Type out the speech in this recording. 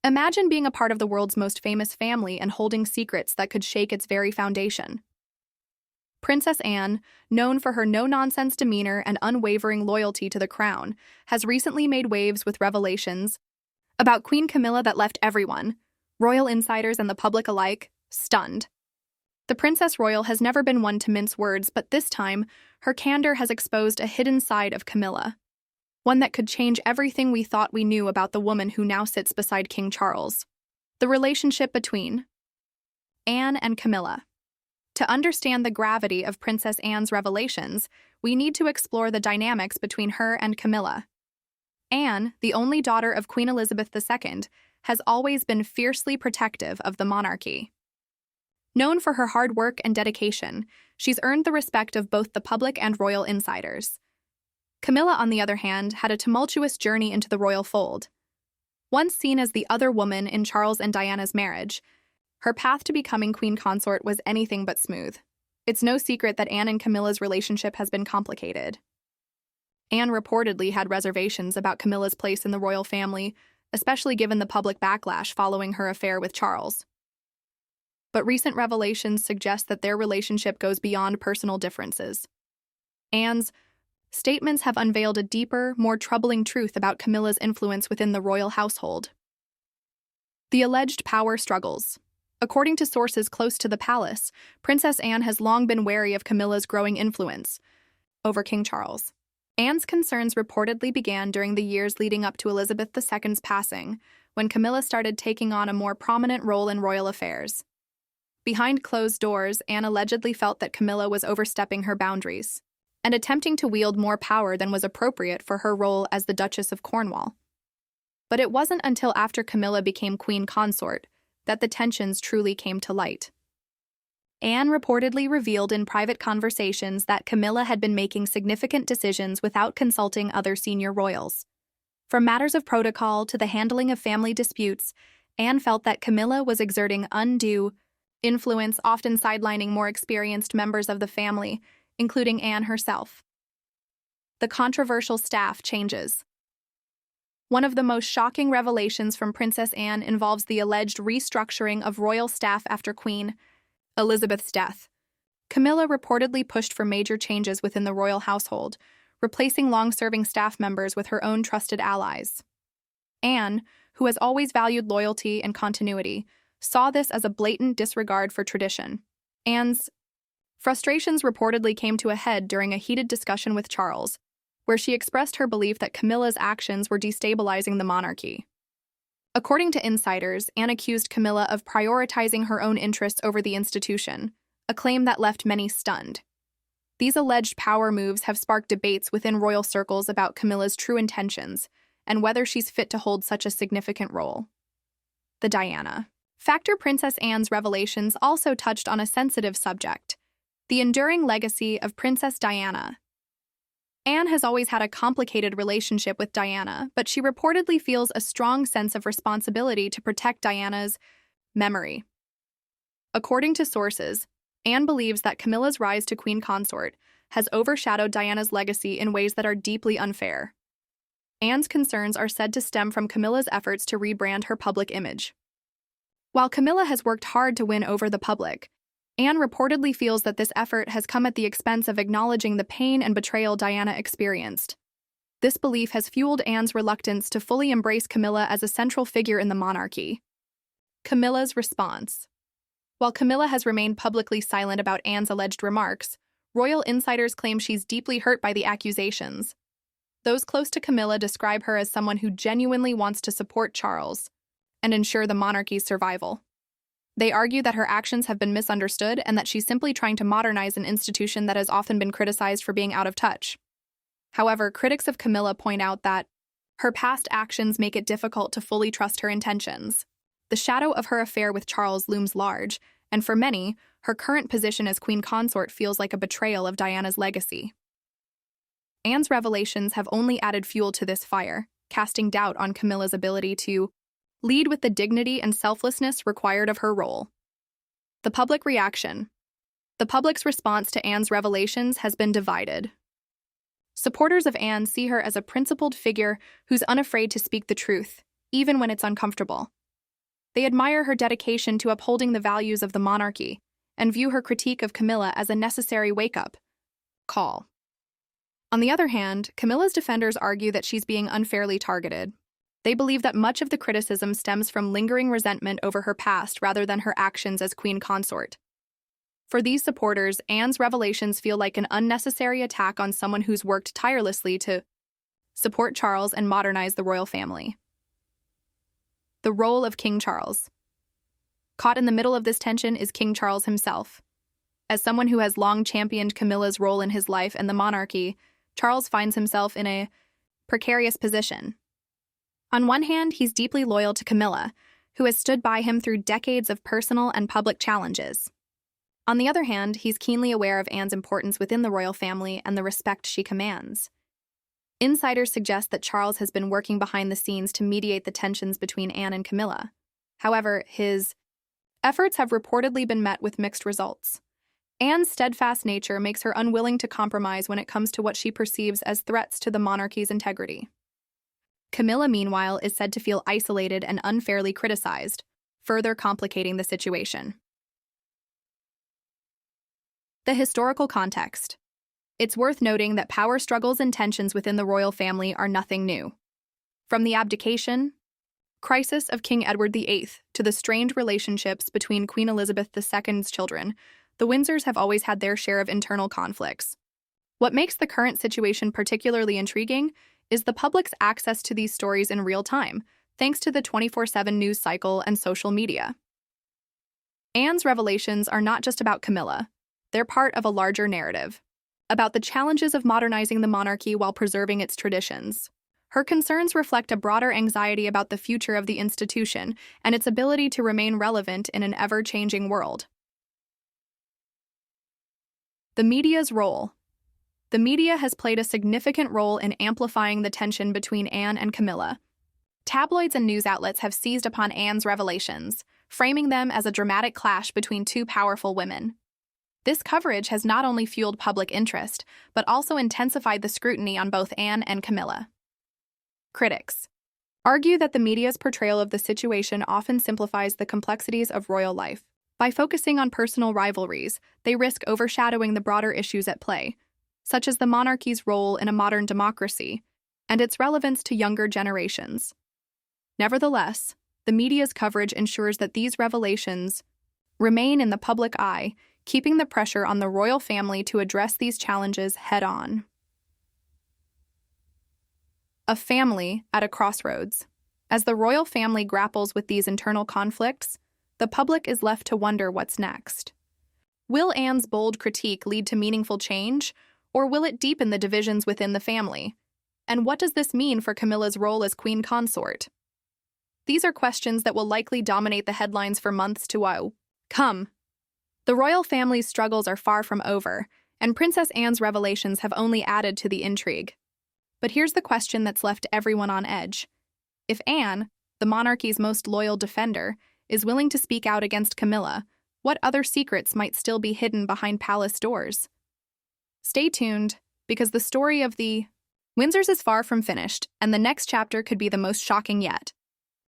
Imagine being a part of the world's most famous family and holding secrets that could shake its very foundation. Princess Anne, known for her no-nonsense demeanor and unwavering loyalty to the crown, has recently made waves with revelations about Queen Camilla that left everyone, royal insiders and the public alike, stunned. The Princess Royal has never been one to mince words, but this time, her candor has exposed a hidden side of Camilla, one that could change everything we thought we knew about the woman who now sits beside King Charles. The relationship between Anne and Camilla. To understand the gravity of Princess Anne's revelations, we need to explore the dynamics between her and Camilla. Anne, the only daughter of Queen Elizabeth II, has always been fiercely protective of the monarchy. Known for her hard work and dedication, she's earned the respect of both the public and royal insiders. Camilla, on the other hand, had a tumultuous journey into the royal fold. Once seen as the other woman in Charles and Diana's marriage, her path to becoming queen consort was anything but smooth. It's no secret that Anne and Camilla's relationship has been complicated. Anne reportedly had reservations about Camilla's place in the royal family, especially given the public backlash following her affair with Charles. But recent revelations suggest that their relationship goes beyond personal differences. Anne's statements have unveiled a deeper, more troubling truth about Camilla's influence within the royal household. The alleged power struggles. According to sources close to the palace, Princess Anne has long been wary of Camilla's growing influence over King Charles. Anne's concerns reportedly began during the years leading up to Elizabeth II's passing, when Camilla started taking on a more prominent role in royal affairs. Behind closed doors, Anne allegedly felt that Camilla was overstepping her boundaries and attempting to wield more power than was appropriate for her role as the Duchess of Cornwall. But it wasn't until after Camilla became queen consort that the tensions truly came to light. Anne reportedly revealed in private conversations that Camilla had been making significant decisions without consulting other senior royals. From matters of protocol to the handling of family disputes, Anne felt that Camilla was exerting undue influence, often sidelining more experienced members of the family, including Anne herself. The controversial staff changes. One of the most shocking revelations from Princess Anne involves the alleged restructuring of royal staff after Queen Elizabeth's death. Camilla reportedly pushed for major changes within the royal household, replacing long-serving staff members with her own trusted allies. Anne, who has always valued loyalty and continuity, saw this as a blatant disregard for tradition. Anne's frustrations reportedly came to a head during a heated discussion with Charles, where she expressed her belief that Camilla's actions were destabilizing the monarchy. According to insiders, Anne accused Camilla of prioritizing her own interests over the institution, a claim that left many stunned. These alleged power moves have sparked debates within royal circles about Camilla's true intentions and whether she's fit to hold such a significant role. The Diana factor. Princess Anne's revelations also touched on a sensitive subject: the enduring legacy of Princess Diana. Anne has always had a complicated relationship with Diana, but she reportedly feels a strong sense of responsibility to protect Diana's memory. According to sources, Anne believes that Camilla's rise to queen consort has overshadowed Diana's legacy in ways that are deeply unfair. Anne's concerns are said to stem from Camilla's efforts to rebrand her public image. While Camilla has worked hard to win over the public, Anne reportedly feels that this effort has come at the expense of acknowledging the pain and betrayal Diana experienced. This belief has fueled Anne's reluctance to fully embrace Camilla as a central figure in the monarchy. Camilla's response. While Camilla has remained publicly silent about Anne's alleged remarks, royal insiders claim she's deeply hurt by the accusations. Those close to Camilla describe her as someone who genuinely wants to support Charles and ensure the monarchy's survival. They argue that her actions have been misunderstood and that she's simply trying to modernize an institution that has often been criticized for being out of touch. However, critics of Camilla point out that her past actions make it difficult to fully trust her intentions. The shadow of her affair with Charles looms large, and for many, her current position as queen consort feels like a betrayal of Diana's legacy. Anne's revelations have only added fuel to this fire, casting doubt on Camilla's ability to lead with the dignity and selflessness required of her role. The public reaction. The public's response to Anne's revelations has been divided. Supporters of Anne see her as a principled figure who's unafraid to speak the truth, even when it's uncomfortable. They admire her dedication to upholding the values of the monarchy and view her critique of Camilla as a necessary wake-up call. On the other hand, Camilla's defenders argue that she's being unfairly targeted. They believe that much of the criticism stems from lingering resentment over her past rather than her actions as queen consort. For these supporters, Anne's revelations feel like an unnecessary attack on someone who's worked tirelessly to support Charles and modernize the royal family. The role of King Charles. Caught in the middle of this tension is King Charles himself. As someone who has long championed Camilla's role in his life and the monarchy, Charles finds himself in a precarious position. On one hand, he's deeply loyal to Camilla, who has stood by him through decades of personal and public challenges. On the other hand, he's keenly aware of Anne's importance within the royal family and the respect she commands. Insiders suggest that Charles has been working behind the scenes to mediate the tensions between Anne and Camilla. However, his efforts have reportedly been met with mixed results. Anne's steadfast nature makes her unwilling to compromise when it comes to what she perceives as threats to the monarchy's integrity. Camilla, meanwhile, is said to feel isolated and unfairly criticized, further complicating the situation. The historical context. It's worth noting that power struggles and tensions within the royal family are nothing new. From the abdication, crisis of King Edward VIII to the strained relationships between Queen Elizabeth II's children, the Windsors have always had their share of internal conflicts. What makes the current situation particularly intriguing is the public's access to these stories in real time, thanks to the 24/7 news cycle and social media. Anne's revelations are not just about Camilla. They're part of a larger narrative, about the challenges of modernizing the monarchy while preserving its traditions. Her concerns reflect a broader anxiety about the future of the institution and its ability to remain relevant in an ever-changing world. The media's role. The media has played a significant role in amplifying the tension between Anne and Camilla. Tabloids and news outlets have seized upon Anne's revelations, framing them as a dramatic clash between two powerful women. This coverage has not only fueled public interest, but also intensified the scrutiny on both Anne and Camilla. Critics argue that the media's portrayal of the situation often simplifies the complexities of royal life. By focusing on personal rivalries, they risk overshadowing the broader issues at play, such as the monarchy's role in a modern democracy and its relevance to younger generations. Nevertheless, the media's coverage ensures that these revelations remain in the public eye, keeping the pressure on the royal family to address these challenges head-on. A family at a crossroads. As the royal family grapples with these internal conflicts, the public is left to wonder what's next. Will Anne's bold critique lead to meaningful change, or will it deepen the divisions within the family? And what does this mean for Camilla's role as queen consort? These are questions that will likely dominate the headlines for months to come. The royal family's struggles are far from over, and Princess Anne's revelations have only added to the intrigue. But here's the question that's left everyone on edge. If Anne, the monarchy's most loyal defender, is willing to speak out against Camilla, what other secrets might still be hidden behind palace doors? Stay tuned, because the story of the Windsors is far from finished, and the next chapter could be the most shocking yet.